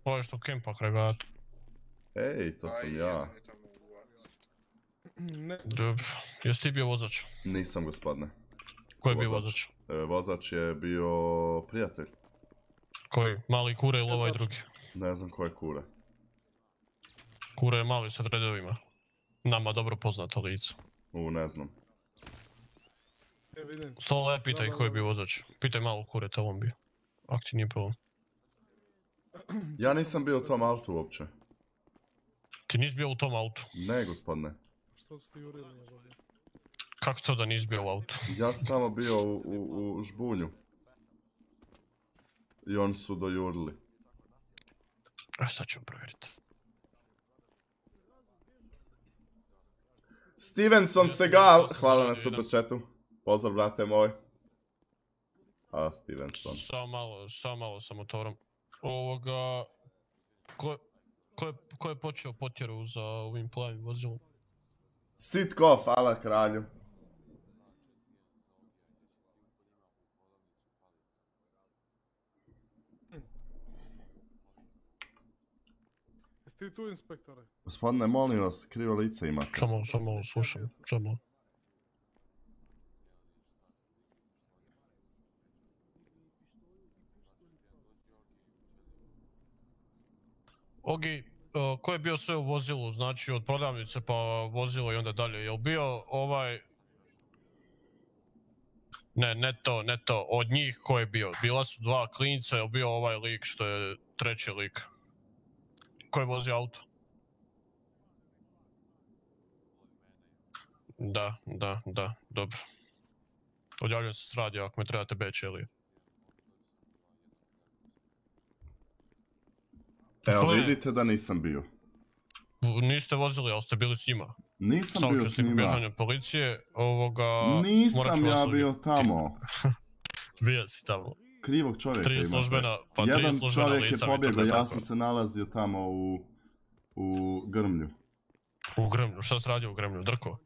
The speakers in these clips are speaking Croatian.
Ovo je što kempa kregata. Ej, to sam ja. Dobro, jesi ti bio vozač? Nisam, gospodine. Ko je bio vozač? Vozač je bio prijatelj. Koji? Mali Kure ili ovaj drugi? Ne znam ko je Kure. Kure je mali sa redovima. Nama dobro poznato lice. Ne znam. Stole, pitaj ko je bio vozač. Pitaj malo Kure, to on bio. Ak ti nije problem. Ja nisam bio u tom autu uopće. Ti nisi bio u tom autu? Ne, gospodine. Što ste jurili njegov? Kako to da nisi bio u autu? Ja sam tamo bio u žbunju. I oni su dojurili. A sad ću provjeriti. Stevenson Segal, hvala na super chatu. Pozdrav, brate moj. A, Stevenson. Samo malo sa motorom. Ko je počeo potjeru za ovim plavim vozilom? Sitko, hvala kralju. Jesi ti tu, inspektore? Gospodine, molim vas, krivo lice imate. Samo slušam, samo. Ogi, ko je bio sve u vozilu, znači od prodavnice pa vozilo i onda dalje, jel bio ovaj... Ne to, od njih ko je bio? Bila su dva klinica, jel bio ovaj lik što je treći lik? Ko je vozio auto? Da, dobro. Odjavljam se s radija ako me trebate beći, Elije. Evo, vidite da nisam bio. Niste vozili, ali ste bili s njima. Nisam bio s njima. Bježanja policije, Nisam ja bio tamo. Bio si tamo. Krivog čovjeka imate. Jedan čovjek je pobjegao, ja sam se nalazio tamo u Grmlju. U Grmlju? Šta si radio u Grmlju? Drko?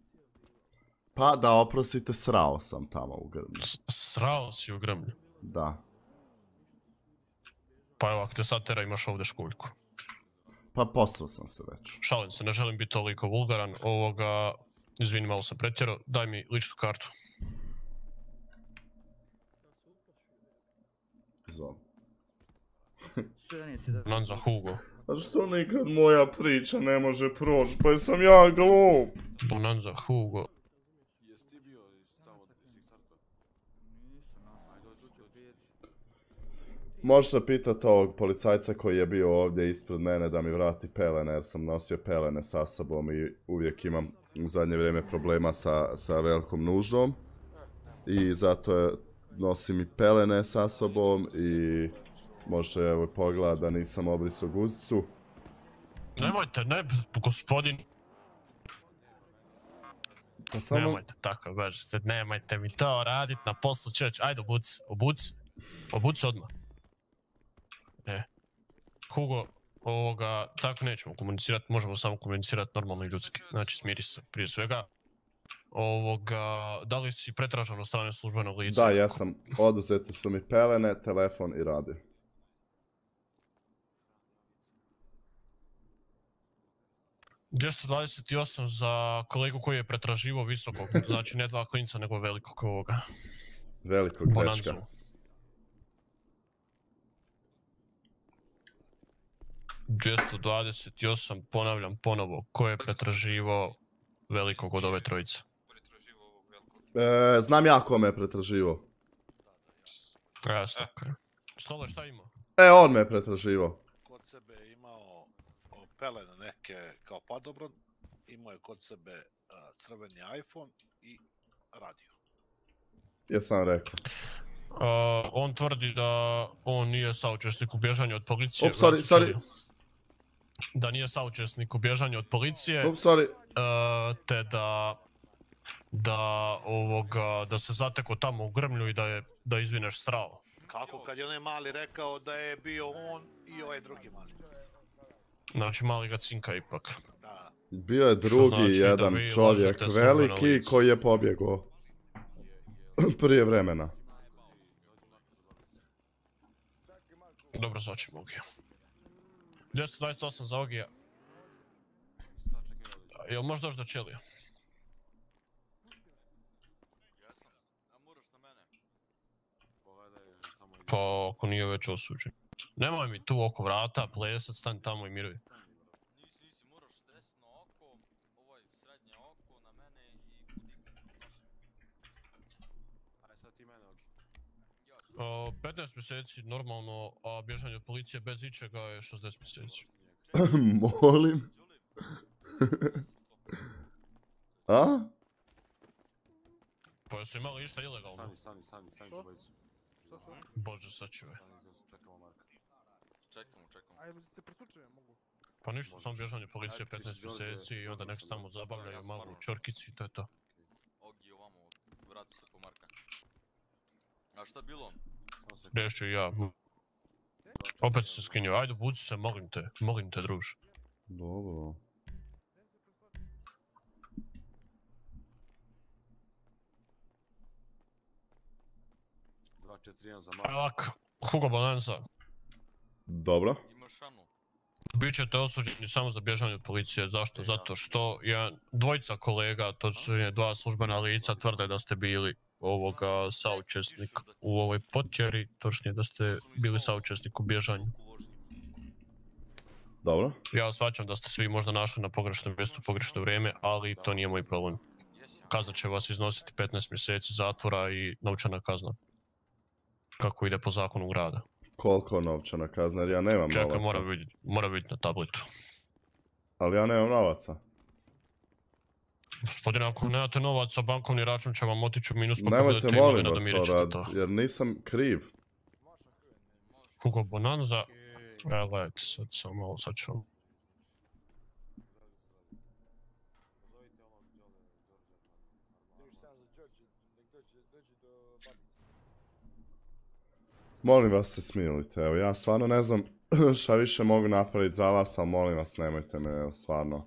Pa da, oprostite, srao sam tamo u Grmlju. Srao si u Grmlju? Da. Pa evo, ako te sad tera imaš ovdje školjku. Pa poslao sam se već. Šalim se, ne želim biti toliko vulgaran. Izvini, malo sam pretjerao. Daj mi ličnu kartu. Zom. Nanza Hugo. A što nikad moja priča ne može proći, pa sam ja glup. Bonanza Hugo. Možete pitati ovog policajca koji je bio ovdje ispred mene da mi vrati pelene, jer sam nosio pelene sa sobom i uvijek imam u zadnje vrijeme problema sa velikom nuždom. I zato nosim i pelene sa sobom i možete evo pogledati da nisam obrisao guzicu. Nemojte, gospodin. Pa samo... Nemojte tako, baš se, nemojte mi to radit na poslu, čovječ. Ajde, obuci odmah. Hugo, tako nećemo komunicirati, možemo samo komunicirati normalno i ljudski. Znači, smiri se prije svega. Da li si pretražan od strane službenog lica? Da, ja sam. Oduzeti su mi pelene, telefon i radio. ...228 za kolegu koji je pretraživo visokog, znači ne dva klinca nego velikog ovoga. Velikog dečka. 228, ponavljam ponovo, ko je pretraživo velikog od ove trojice? Znam ja ko me je pretraživo. Jasno, okej. Stole, šta ima? On me je pretraživo. Kod sebe je imao pelene neke kao padobran, imao je kod sebe crveni iPhone i radio. Jesam rekao. On tvrdi da on nije saučesnik u bježanju od policije. Sorry. Da nije saučesnik u bježanju od policije. Te da se zateko tamo u Grmlju i da izvineš srao. Kako kad je onaj mali rekao da je bio on i ovaj drugi mali? Znači mali ga cinka ipak. Da. Bio je drugi jedan čovjek veliki koji je pobjegao prije vremena. Dobro, znači Mugi. 228 za Ogija. Jel možeš doći do Čelija? Pa ako nije već osuđen. Nemoj mi tu oko vrata plesat, stani tamo i miruj. Nisi, moraš desno oko, srednje oko na mene i kudiku. Aj sad ti mene Ogi. 15 mjeseci normalno, a bježanje od policije bez ičega je 60 mjeseci. Molim? A? Pa jesu imali išta ilegalno? Stani, dvojicu. Bože, sačuvaj. Čekamo Marka. Čekamo. Ajde, se pretučujem, mogu. Pa ništa, samo bježanje od policije 15 mjeseci i onda nek se tamo zabavljaju malo u čorkici i to je to. Ogi ovamo, vrati se po Marka. A šta bilo? Riješit ću i ja. Opet se skinio, ajde buci se, molim te druž. Dobro. Ovako, Hugo Bonanza. Dobro. Imaš šanu? Bićete osuđeni samo za bježanje od policije, zašto? Zato što dvojica kolega, to su dva službena lica, tvrde da ste bili saučesnik u ovoj potjeri, točnije da ste bili saučesnik u bježanju. Dobro. Ja shvaćam da ste svi možda našli na pogrešnom mjestu, pogrešno vrijeme, ali to nije moj problem. Kazna će vas iznositi 15 mjeseci zatvora i novčana kazna. Kako ide po zakonu grada. Koliko novčana kazna, jer ja nemam novaca. Čekaj, mora biti na tabletu. Ali ja nemam novaca. Gospodine, ako nemate novaca, bankovni račun će vam otići u minus, pa nemojte, pogledajte molim imovina da vas, mirit ćete to. jer nisam kriv. Hugo Bonanza. Gledajte sad ću vam. Molim vas se smilite, evo ja stvarno ne znam šta više mogu napraviti za vas, ali molim vas nemojte me, evo stvarno.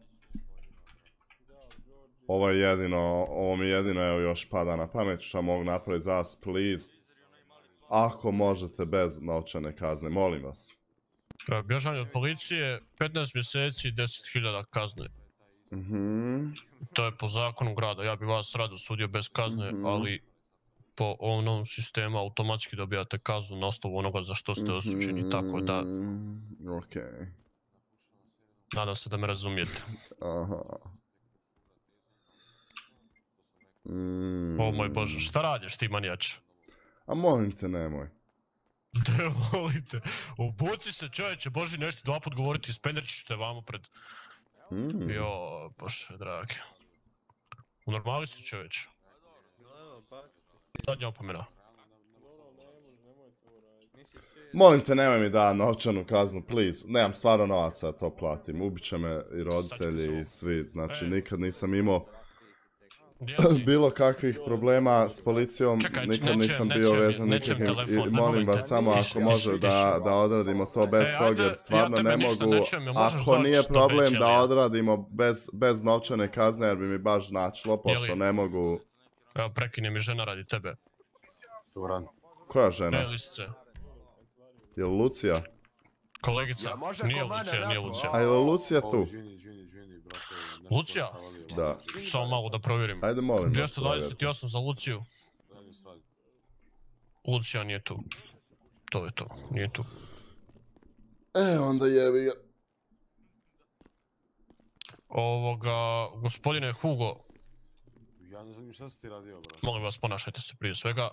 Ovo mi jedino evo još pada na pamet šta mogu napraviti za vas, please. Ako možete bez novčane kazne, molim vas. Bježanje od policije, 15 mjeseci i 10.000 kazne. To je po zakonu grada, ja bi vas rado sudio bez kazne, ali po ovom novom sistemu automatski dobijate kaznu na osnovu onoga za što ste osuđeni, tako da... Okej. Nadam se da me razumijete. Aha. O moj Bože, šta radiš ti manijač? A molim te, nemoj. Da volite, obuci se čovječe, Boži nešto dva put govoriti, spenderčić ćete vamo pred... Jo, Bože dragi. U normali si čovječe. Zadnja opomena. Molim te, nemoj mi da novčanu kaznu, please. Nemam stvarno novaca da to platim. Ubit će me i roditelji i svi. Znači, nikad nisam imao bilo kakvih problema s policijom. Nikad nisam bio vezan nikakvim. I molim vas samo ako može da odradimo to bez toga, jer stvarno ne mogu. Ako nije problem da odradimo bez novčane kazne, jer bi mi baš značilo, pošto ne mogu... Evo, prekine mi žena radi tebe. Koja žena? Lisce. Je li Lucija? Kolegica, nije Lucija. A je li Lucija tu? Lucija? Da. Samo malo da provjerim. Ajde molim. 228 za Luciju. Lucija nije tu. To je to, nije tu. Onda jebi ga. Gospodine Hugo. Ja ne znam šta si ti radio, brate. Molim vas, ponašajte se prije svega.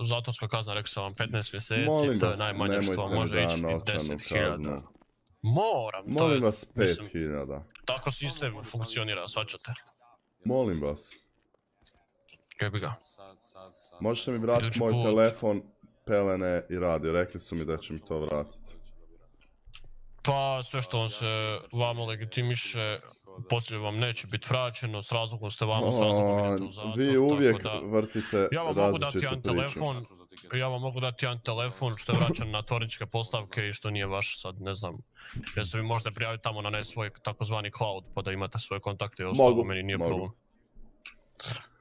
Zatvorska kazna, rekao sam vam 15 mjeseci, to je najmanje što vam može ići 10.000. Moram, to je... Molim vas 5.000. Tako sistem funkcionira, shvaćate. Molim vas. Jebi ga. Možete mi vratiti moj telefon, pelene i radio, rekli su mi da će mi to vratiti. Pa sve što vam se vama legitimiše, poslije vam neće biti vraćeno, s razlogom ste vama, s razlogom idete u zatvor. Vi uvijek vrtite različitu priču. Ja vam mogu dati jedan telefon što je vraćan na tvorničke postavke i što nije vaš, sad ne znam. Jer se vi možete prijaviti tamo na svoj takozvani cloud pa da imate svoje kontakte i ostalo, meni nije problem.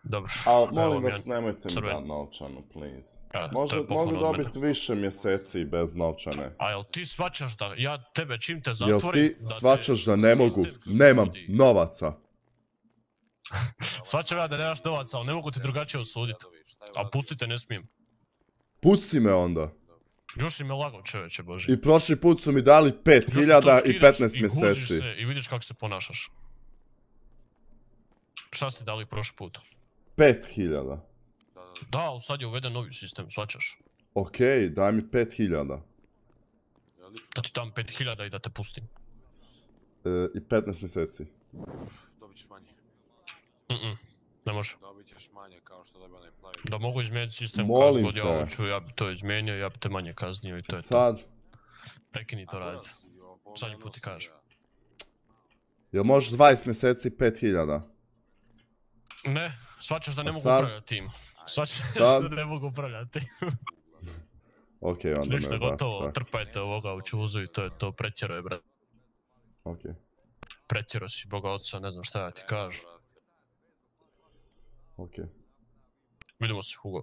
Dobro. Ali Evo molim mi vas, je nemojte mi crven. dati novčanu, please. Ja, to Može je poklon od dobiti mene. više mjeseci bez novčane. A jel ti shvaćaš da ja tebe čim te Jel zatvorim... ti da te shvaćaš da ne mogu, sistem nemam sudi? novaca. Shvaćam ja da nemaš novaca, ali ne mogu ti drugačije osuditi. A pustite, ne smijem. Pusti me onda. Još si me lagao, čoveče bože. I prošli put su mi dali 5000 i 15 I mjeseci. guziš se i vidiš kako se ponašaš. Šta ste dali prošli put? 5000. Da, ali sad je uveden novi sistem, shvaćaš? Okej, daj mi 5000. Da ti dam 5000 i da te pustim. I 15 mjeseci. Dobit ćeš manje. Ne može. Dobit ćeš manje kao što dobio onaj plavi. Da mogu izmijeniti sistem Molim kako god ja te. hoću, ja bi to izmijenio, ja bi te manje kaznio i to je to. Sad, Prekini to raditi. Zadnji put ti kažem. jel možeš 20 mjeseci 5000? Ne, shvaćaš da ne A mogu sad? upravljati tim. Shvaćaš Sad? da ne mogu upravljati tim. Okej, onda Ništa ne gotovo, basta. trpajte ovoga u čuzu i to je to, pretjero je brat. Okej. Pretjero si Boga oca, ne znam šta ja ti kažem. Okej. Vidimo se Hugo.